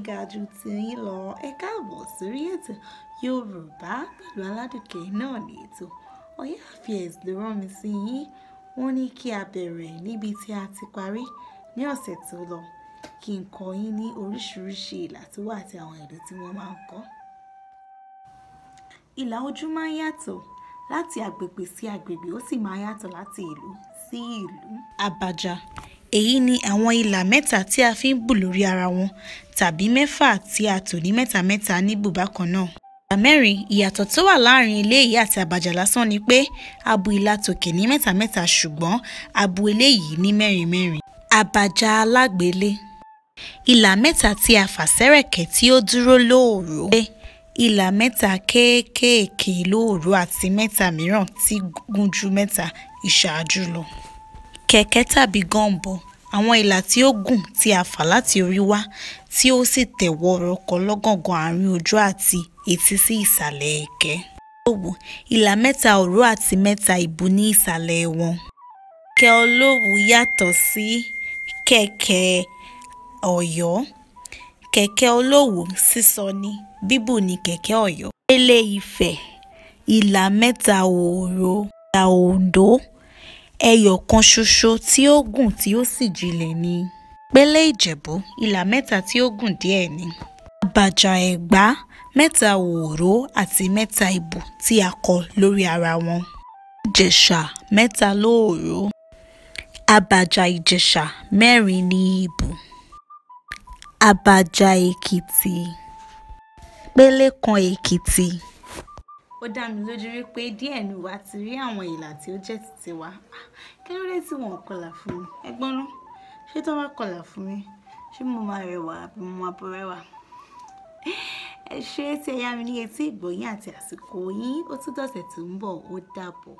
ga ju tiyín lọ. Ẹ káàbọ̀ sórí ètò Yorùbá pẹ̀lú Aládùkẹ́ náà ní ètò. Ọ̀yá Affairs ló rán mi sí yín. Wọ́n ní kí a bẹ̀rẹ̀ níbi tí a ti parí ní ọ̀sẹ̀ tó lọ. Kí n kọ́ yín ní oríṣiríṣi ìlà tó wà àti àwọn èdè tí wọ́n máa ń kọ́. Ìlà ojú máa ń yàtọ̀ láti agbègbè sí agbègbè, ó sì máa ń yàtọ̀ láti ìlú sí ìlú. Àbàjá. Èyí ni àwọn ìlà mẹ́ta tí a fi ń bù lórí ara wọn, tàbí mẹ́fà tí a tò ní mẹ́ta mẹ́ta ní bùbá kan náà. Ìlà mẹ́rin. Ìyàtọ̀ tó wà láàrin eléyìí àti àbàjá lásán ni pé a bu ìlà tòkè ní mẹ́ta mẹ́ta ṣùgbọ́n a bu eléyìí ní mẹ́rin mẹ́rin. Àbàjá alágbélé. Ìlà mẹ́ta tí a fà sẹ́rẹ̀kẹ́ tí ó dúró lóòró. Ìlà mẹ́ta kéékèèké lóòró àti mẹ́ta mìíràn tí gùn ju mẹ́ta ìṣáájú lọ. Kẹ̀kẹ́ tàbí gọ̀ǹbọ̀. Àwọn ìlà tí ó gùn tí a fà láti orí wá tí ó sì tẹ̀ wọ́rọ́kọ lọ́gàngán àárín ojú àti etí sí ìsàlẹ̀ ẹ̀kẹ́. Olówú. Ìlà mẹ́ta òró àti mẹ́ta ìbú ní ìsàlẹ̀ wọn. Kẹ̀kẹ́ olówú yàtọ̀ sí kẹ̀kẹ́ Ọ̀yọ́. Kẹ̀kẹ́ olówú sísọ ni, bíbù ni kẹ̀kẹ́ Ọ̀yọ́. Pélé Ifẹ̀. Ìlà mẹ́ta òró. Ìlà Oǹdó. Ẹyọ kan ṣoṣo tí ó gùn tí ó sì jinlẹ̀ ni. Pélé Ìjẹ̀bú. Ìlà mẹ́ta tí ó gùn díẹ̀ ni. Àbàjá Ẹ̀gbá. Mẹ́ta òró àti mẹ́ta ìbú tí a kọ lórí ara wọn. Ìjẹ̀ṣà. Mẹ́ta lóòró. Àbàjá Ìjẹ̀ṣà. Mẹ́rin ní ìbú. Àbàjá Èkìtì. Pélé kan Èkìtì. Ó dá mi lójú wípé díẹ̀ nù wá ti rí àwọn ìlà tí ó jẹ́ títí wa. Kí ló dé tí wọ́n kọlà fún mi? Ẹgbọ́n náà, ṣé tó bá kọlà fún mi, ṣé mo máa rẹwà àbí mo máa bọ́ rẹwà? Ẹ ṣé tí ẹ yá mi ní etí ìgbọ̀yìn àti àsìkò yín. Ó tún dọ̀sẹ̀ tó ń bọ̀. Ó dàbọ̀.